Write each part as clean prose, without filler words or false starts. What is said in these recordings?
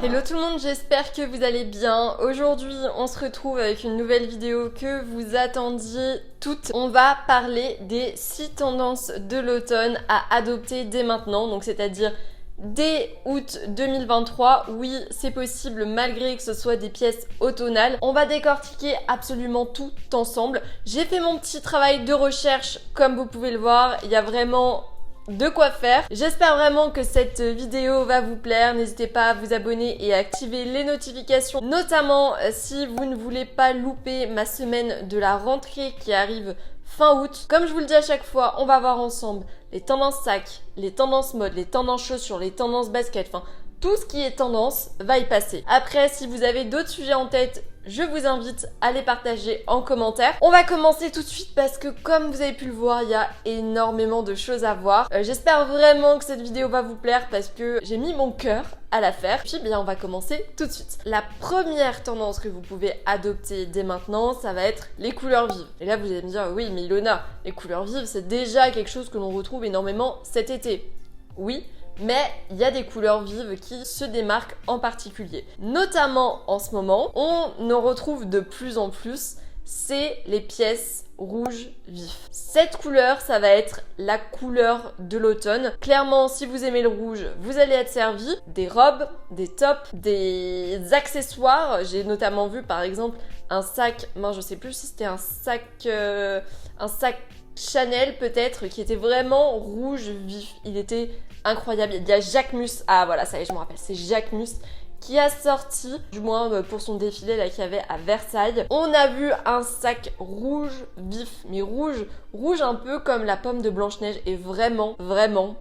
Hello tout le monde, j'espère que vous allez bien. Aujourd'hui, on se retrouve avec une nouvelle vidéo que vous attendiez toutes. On va parler des 6 tendances de l'automne à adopter dès maintenant, donc c'est-à-dire dès août 2023. Oui, c'est possible malgré que ce soit des pièces automnales. On va décortiquer absolument tout ensemble. J'ai fait mon petit travail de recherche, comme vous pouvez le voir. Il y a vraiment de quoi faire. J'espère vraiment que cette vidéo va vous plaire. N'hésitez pas à vous abonner et à activer les notifications, notamment si vous ne voulez pas louper ma semaine de la rentrée qui arrive fin août. Comme je vous le dis à chaque fois, on va voir ensemble les tendances sacs, les tendances mode, les tendances chaussures, les tendances basket, enfin tout ce qui est tendance va y passer. Après, si vous avez d'autres sujets en tête, je vous invite à les partager en commentaire. On va commencer tout de suite parce que comme vous avez pu le voir, il y a énormément de choses à voir. J'espère vraiment que cette vidéo va vous plaire parce que j'ai mis mon cœur à la faire. Puis bien, on va commencer tout de suite. La première tendance que vous pouvez adopter dès maintenant, ça va être les couleurs vives. Et là, vous allez me dire, oui, mais Ilona, les couleurs vives, c'est déjà quelque chose que l'on retrouve énormément cet été. Oui, mais il y a des couleurs vives qui se démarquent en particulier. Notamment en ce moment, on en retrouve de plus en plus, c'est les pièces rouges vifs. Cette couleur, ça va être la couleur de l'automne. Clairement, si vous aimez le rouge, vous allez être servi. Des robes, des tops, des accessoires. J'ai notamment vu par exemple un sac, je sais plus si c'était un sac Chanel peut-être, qui était vraiment rouge vif. Il était incroyable. Il y a Jacquemus, ah voilà, ça y est, je me rappelle, c'est Jacquemus qui a sorti, du moins pour son défilé là qu'il y avait à Versailles. On a vu un sac rouge vif, mais rouge un peu comme la pomme de Blanche-Neige, et vraiment,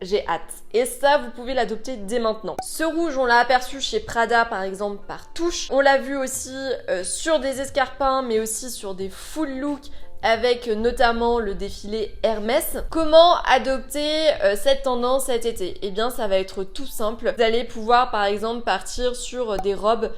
j'ai hâte. Et ça, vous pouvez l'adopter dès maintenant. Ce rouge, on l'a aperçu chez Prada par exemple par touche. On l'a vu aussi sur des escarpins, mais aussi sur des full looks, avec notamment le défilé Hermès. Comment adopter cette tendance cet été? Eh bien, ça va être tout simple. Vous allez pouvoir par exemple partir sur des robes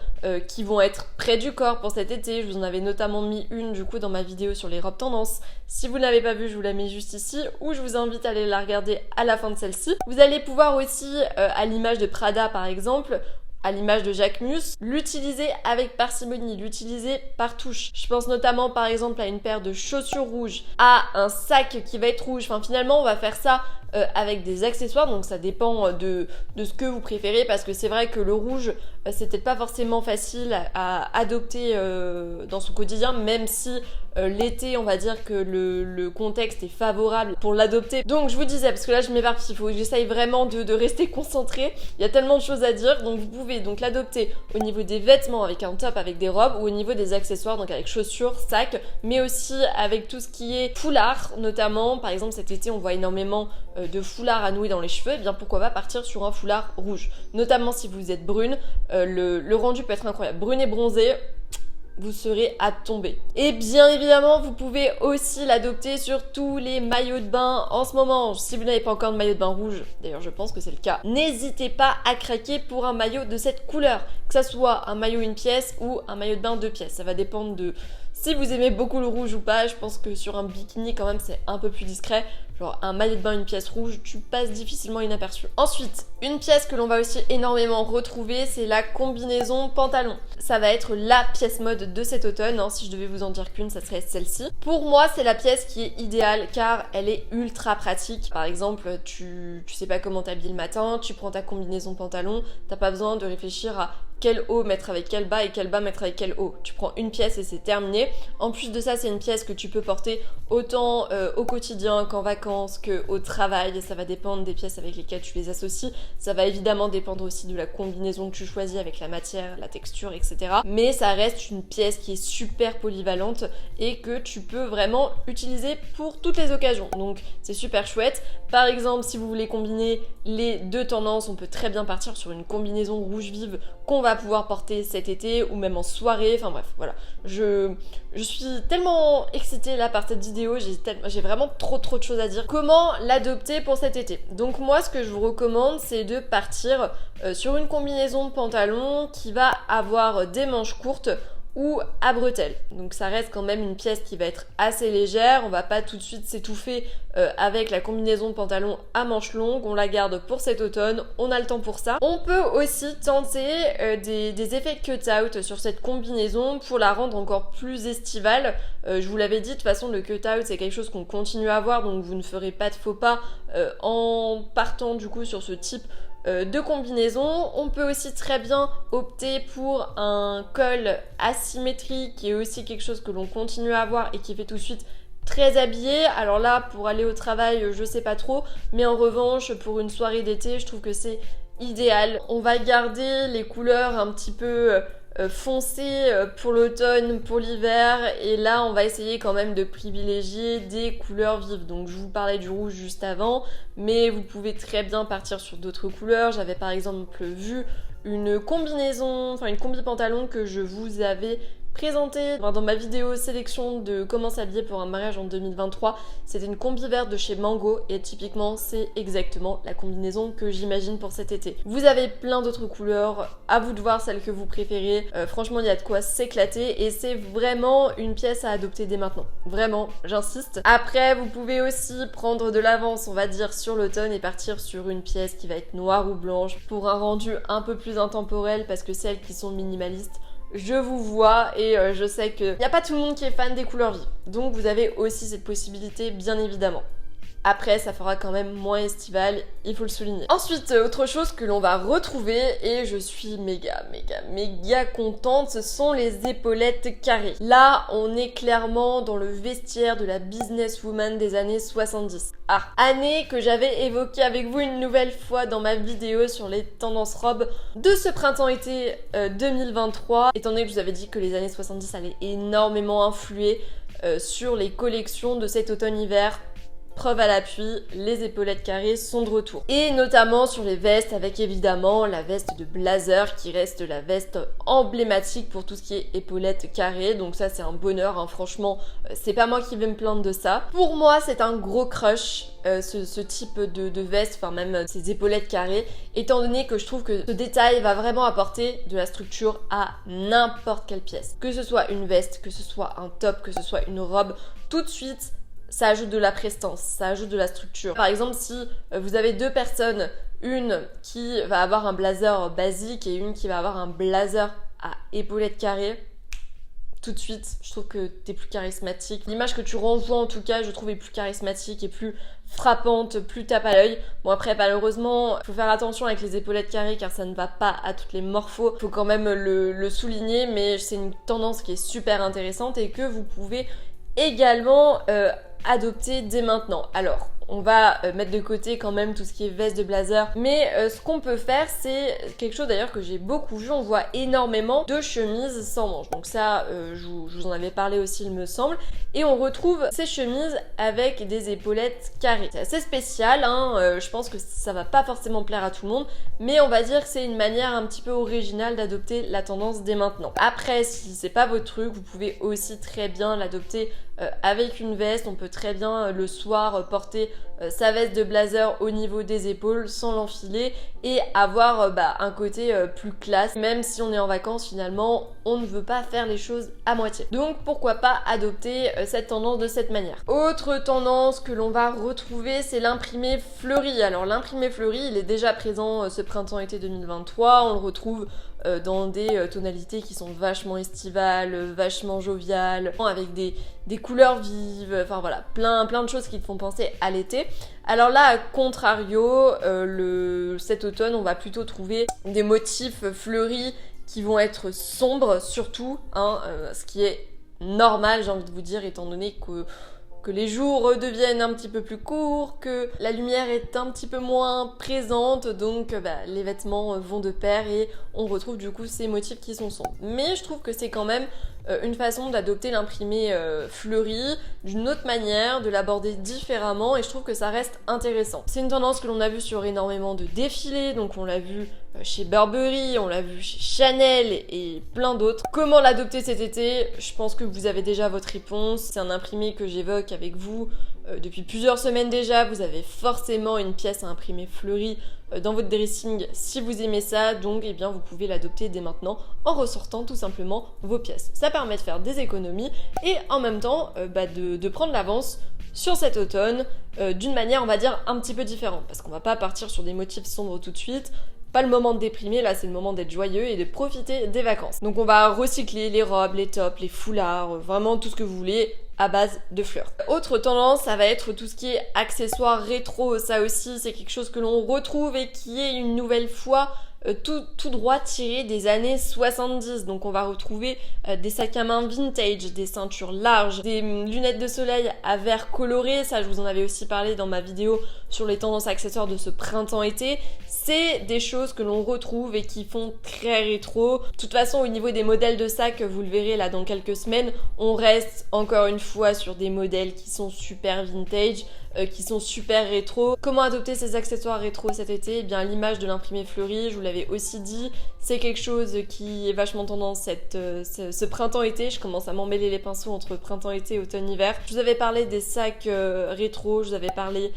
qui vont être près du corps pour cet été. Je vous en avais notamment mis une du coup dans ma vidéo sur les robes tendance. Si vous ne l'avez pas vue, je vous la mets juste ici, ou je vous invite à aller la regarder à la fin de celle-ci. Vous allez pouvoir aussi, à l'image de Prada par exemple, à l'image de Jacquemus, l'utiliser avec parcimonie, l'utiliser par touche. Je pense notamment par exemple à une paire de chaussures rouges, à un sac qui va être rouge. Enfin finalement on va faire ça avec des accessoires, donc ça dépend de ce que vous préférez, parce que c'est vrai que le rouge c'est peut-être pas forcément facile à adopter dans son quotidien, même si l'été on va dire que le contexte est favorable pour l'adopter. Donc je vous disais, parce que là je m'éparpille, il faut que j'essaye vraiment de rester concentrée, il y a tellement de choses à dire. Donc vous pouvez donc l'adopter au niveau des vêtements avec un top, avec des robes, ou au niveau des accessoires, donc avec chaussures, sacs, mais aussi avec tout ce qui est foulard notamment. Par exemple cet été on voit énormément de foulards à nouer dans les cheveux, et bien pourquoi pas partir sur un foulard rouge, notamment si vous êtes brune. Le rendu peut être incroyable, brune et bronzée, vous serez à tomber. Et bien évidemment, vous pouvez aussi l'adopter sur tous les maillots de bain en ce moment. Si vous n'avez pas encore de maillot de bain rouge, d'ailleurs je pense que c'est le cas, n'hésitez pas à craquer pour un maillot de cette couleur, que ça soit un maillot une pièce ou un maillot de bain 2 pièces. Ça va dépendre de si vous aimez beaucoup le rouge ou pas. Je pense que sur un bikini quand même c'est un peu plus discret. Genre un maillot de bain, une pièce rouge, tu passes difficilement inaperçu. Ensuite, une pièce que l'on va aussi énormément retrouver, c'est la combinaison pantalon. Ça va être la pièce mode de cet automne, hein. Si je devais vous en dire qu'une, ça serait celle-ci. Pour moi, c'est la pièce qui est idéale car elle est ultra pratique. Par exemple, tu sais pas comment t'habiller le matin, tu prends ta combinaison pantalon, t'as pas besoin de réfléchir à quel haut mettre avec quel bas et quel bas mettre avec quel haut. Tu prends une pièce et c'est terminé. En plus de ça, c'est une pièce que tu peux porter autant au quotidien qu'en vacances, qu'au travail. Ça va dépendre des pièces avec lesquelles tu les associes. Ça va évidemment dépendre aussi de la combinaison que tu choisis avec la matière, la texture, etc. Mais ça reste une pièce qui est super polyvalente et que tu peux vraiment utiliser pour toutes les occasions. Donc c'est super chouette. Par exemple, si vous voulez combiner les deux tendances, on peut très bien partir sur une combinaison rouge vive qu'on va pouvoir porter cet été ou même en soirée. Enfin bref, voilà. Je suis tellement excitée là par cette vidéo, j'ai vraiment trop de choses à dire. Comment l'adopter pour cet été? Donc moi, ce que je vous recommande, c'est de partir sur une combinaison de pantalon qui va avoir des manches courtes ou à bretelles. Donc ça reste quand même une pièce qui va être assez légère, on va pas tout de suite s'étouffer avec la combinaison de pantalon à manches longues, on la garde pour cet automne, on a le temps pour ça. On peut aussi tenter des effets cut-out sur cette combinaison pour la rendre encore plus estivale. Je vous l'avais dit, de toute façon le cut-out c'est quelque chose qu'on continue à avoir, donc vous ne ferez pas de faux pas en partant du coup sur ce type de combinaison. On peut aussi très bien opter pour un col asymétrique qui est aussi quelque chose que l'on continue à avoir et qui fait tout de suite très habillé. Alors là, pour aller au travail, je sais pas trop, mais en revanche, pour une soirée d'été, je trouve que c'est idéal. On va garder les couleurs un petit peu foncées pour l'automne, pour l'hiver, et là on va essayer quand même de privilégier des couleurs vives. Donc je vous parlais du rouge juste avant, mais vous pouvez très bien partir sur d'autres couleurs. J'avais par exemple vu une combinaison, enfin une combi pantalon que je vous avais présentée dans ma vidéo sélection de comment s'habiller pour un mariage en 2023. C'était une combi verte de chez Mango et typiquement c'est exactement la combinaison que j'imagine pour cet été. Vous avez plein d'autres couleurs, à vous de voir celle que vous préférez. Franchement il y a de quoi s'éclater et c'est vraiment une pièce à adopter dès maintenant. Vraiment, j'insiste. Après vous pouvez aussi prendre de l'avance on va dire sur l'automne et partir sur une pièce qui va être noire ou blanche pour un rendu un peu plus intemporel, parce que celles qui sont minimalistes, je vous vois et je sais qu'il n'y a pas tout le monde qui est fan des couleurs vives. Donc vous avez aussi cette possibilité bien évidemment. Après, ça fera quand même moins estival, il faut le souligner. Ensuite, autre chose que l'on va retrouver, et je suis méga contente, ce sont les épaulettes carrées. Là, on est clairement dans le vestiaire de la businesswoman des années 70. Ah, année que j'avais évoquée avec vous une nouvelle fois dans ma vidéo sur les tendances robes de ce printemps-été 2023. Étant donné que je vous avais dit que les années 70 allaient énormément influer sur les collections de cet automne-hiver. Preuve à l'appui, les épaulettes carrées sont de retour. Et notamment sur les vestes, avec évidemment la veste de blazer qui reste la veste emblématique pour tout ce qui est épaulettes carrées. Donc ça c'est un bonheur, hein. Franchement, c'est pas moi qui vais me plaindre de ça. Pour moi c'est un gros crush. Ce type de veste, enfin même ces épaulettes carrées, étant donné que je trouve que ce détail va vraiment apporter de la structure à n'importe quelle pièce. Que ce soit une veste, que ce soit un top, que ce soit une robe, tout de suite ça ajoute de la prestance, ça ajoute de la structure. Par exemple, si vous avez deux personnes, une qui va avoir un blazer basique et une qui va avoir un blazer à épaulettes carrées, tout de suite, je trouve que t'es plus charismatique. L'image que tu renvoies en tout cas, je trouve est plus charismatique et plus frappante, plus tape à l'œil. Bon après, malheureusement, faut faire attention avec les épaulettes carrées car ça ne va pas à toutes les morphos. Faut quand même le souligner, mais c'est une tendance qui est super intéressante et que vous pouvez également adopter dès maintenant. Alors, on va mettre de côté quand même tout ce qui est veste de blazer, mais ce qu'on peut faire, c'est quelque chose d'ailleurs que j'ai beaucoup vu, on voit énormément de chemises sans manches. Donc ça, je vous en avais parlé aussi, il me semble, et on retrouve ces chemises avec des épaulettes carrées. C'est assez spécial, hein, je pense que ça va pas forcément plaire à tout le monde, mais on va dire que c'est une manière un petit peu originale d'adopter la tendance dès maintenant. Après, si c'est pas votre truc, vous pouvez aussi très bien l'adopter avec une veste. On peut très bien le soir porter sa veste de blazer au niveau des épaules sans l'enfiler et avoir un côté plus classe. Même si on est en vacances, finalement on ne veut pas faire les choses à moitié. Donc pourquoi pas adopter cette tendance de cette manière. Autre tendance que l'on va retrouver, c'est l'imprimé fleuri. Alors l'imprimé fleuri, il est déjà présent ce printemps-été 2023. On le retrouve dans des tonalités qui sont vachement estivales, vachement joviales, avec des couleurs vives, enfin voilà, plein de choses qui te font penser à l'été. Alors là, à contrario, cet automne, on va plutôt trouver des motifs fleuris qui vont être sombres surtout, ce qui est normal, j'ai envie de vous dire, étant donné que les jours deviennent un petit peu plus courts, que la lumière est un petit peu moins présente, donc les vêtements vont de pair et on retrouve du coup ces motifs qui sont sombres. Mais je trouve que c'est quand même une façon d'adopter l'imprimé fleuri d'une autre manière, de l'aborder différemment et je trouve que ça reste intéressant. C'est une tendance que l'on a vue sur énormément de défilés, donc on l'a vu chez Burberry, on l'a vu chez Chanel et plein d'autres. Comment l'adopter cet été? Je pense que vous avez déjà votre réponse. C'est un imprimé que j'évoque avec vous depuis plusieurs semaines déjà, vous avez forcément une pièce à imprimer fleurie dans votre dressing si vous aimez ça, donc eh bien vous pouvez l'adopter dès maintenant en ressortant tout simplement vos pièces. Ça permet de faire des économies et en même temps de prendre l'avance sur cet automne d'une manière on va dire un petit peu différente, parce qu'on va pas partir sur des motifs sombres tout de suite. Pas le moment de déprimer, là c'est le moment d'être joyeux et de profiter des vacances. Donc on va recycler les robes, les tops, les foulards, vraiment tout ce que vous voulez à base de fleurs. Autre tendance, ça va être tout ce qui est accessoires rétro. Ça aussi c'est quelque chose que l'on retrouve et qui est une nouvelle fois tout droit tiré des années 70. Donc on va retrouver des sacs à main vintage, des ceintures larges, des lunettes de soleil à verre coloré. Ça je vous en avais aussi parlé dans ma vidéo sur les tendances accessoires de ce printemps-été. C'est des choses que l'on retrouve et qui font très rétro. De toute façon au niveau des modèles de sacs, vous le verrez là dans quelques semaines, on reste encore une fois sur des modèles qui sont super vintage, qui sont super rétro. Comment adopter ces accessoires rétro cet été? Eh bien l'image de l'imprimé fleuri, je vous l'avais aussi dit, c'est quelque chose qui est vachement tendance ce printemps-été. Je commence à m'emmêler les pinceaux entre printemps-été et automne-hiver. Je vous avais parlé des sacs rétro, je vous avais parlé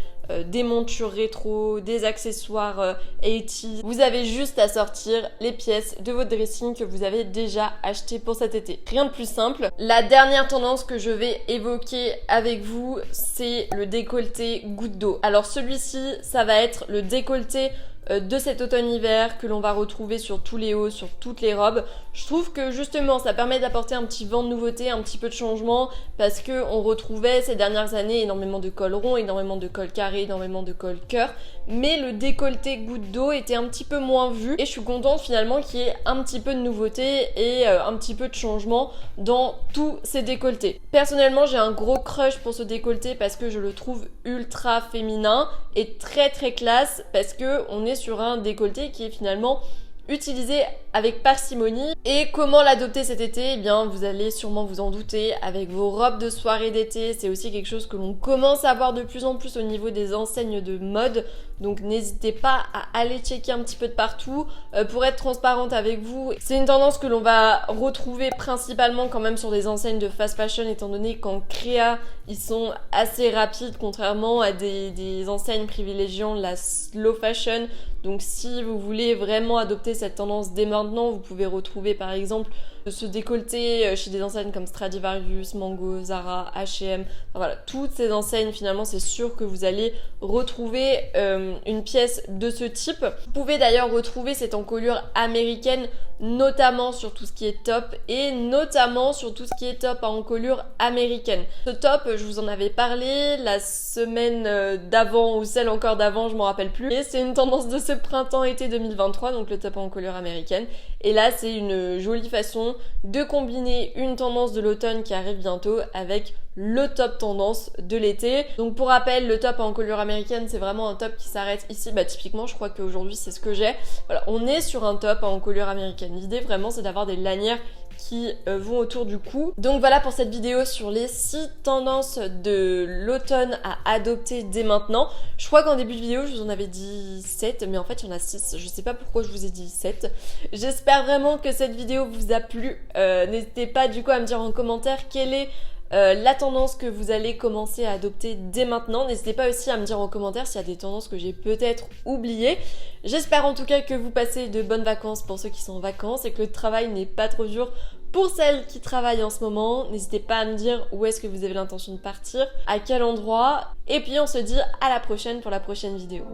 des montures rétro, des accessoires 80s. Vous avez juste à sortir les pièces de votre dressing que vous avez déjà acheté pour cet été. Rien de plus simple. La dernière tendance que je vais évoquer avec vous, c'est le décolleté goutte d'eau. Alors celui-ci, ça va être le décolleté de cet automne-hiver que l'on va retrouver sur tous les hauts, sur toutes les robes. Je trouve que justement ça permet d'apporter un petit vent de nouveauté, un petit peu de changement, parce que on retrouvait ces dernières années énormément de cols ronds, énormément de cols carrés, énormément de cols cœur, mais le décolleté goutte d'eau était un petit peu moins vu et je suis contente finalement qu'il y ait un petit peu de nouveauté et un petit peu de changement dans tous ces décolletés. Personnellement j'ai un gros crush pour ce décolleté parce que je le trouve ultra féminin et très très classe, parce que on est sur un décolleté qui est finalement utilisé avec parcimonie. Et comment l'adopter cet été? Eh bien vous allez sûrement vous en douter, avec vos robes de soirée d'été. C'est aussi quelque chose que l'on commence à voir de plus en plus au niveau des enseignes de mode, donc n'hésitez pas à aller checker un petit peu de partout. Pour être transparente avec vous, c'est une tendance que l'on va retrouver principalement quand même sur des enseignes de fast fashion, étant donné qu'en créa ils sont assez rapides contrairement à des enseignes privilégiant la slow fashion. Donc si vous voulez vraiment adopter cette tendance dès maintenant, vous pouvez retrouver par exemple ce décolleté chez des enseignes comme Stradivarius, Mango, Zara, H&M. Enfin, voilà, toutes ces enseignes finalement c'est sûr que vous allez retrouver une pièce de ce type. Vous pouvez d'ailleurs retrouver cette encolure américaine notamment sur tout ce qui est top et notamment sur tout ce qui est top à encolure américaine. Ce top, je vous en avais parlé la semaine d'avant ou celle encore d'avant, je m'en rappelle plus. Et c'est une tendance de ce printemps-été 2023, donc le top à encolure américaine. Et là, c'est une jolie façon de combiner une tendance de l'automne qui arrive bientôt avec le top tendance de l'été. Donc pour rappel, le top à encolure américaine, c'est vraiment un top qui s'arrête ici. Bah typiquement, je crois qu'aujourd'hui c'est ce que j'ai. Voilà, on est sur un top à encolure américaine. L'idée vraiment c'est d'avoir des lanières qui vont autour du cou. Donc voilà pour cette vidéo sur les 6 tendances de l'automne à adopter dès maintenant. Je crois qu'en début de vidéo je vous en avais dit 7, mais en fait il y en a 6. Je sais pas pourquoi je vous ai dit 7. J'espère vraiment que cette vidéo vous a plu. N'hésitez pas du coup à me dire en commentaire quelle est la tendance que vous allez commencer à adopter dès maintenant. N'hésitez pas aussi à me dire en commentaire s'il y a des tendances que j'ai peut-être oubliées. J'espère en tout cas que vous passez de bonnes vacances pour ceux qui sont en vacances et que le travail n'est pas trop dur pour celles qui travaillent en ce moment. N'hésitez pas à me dire où est-ce que vous avez l'intention de partir, à quel endroit. Et puis on se dit à la prochaine pour la prochaine vidéo.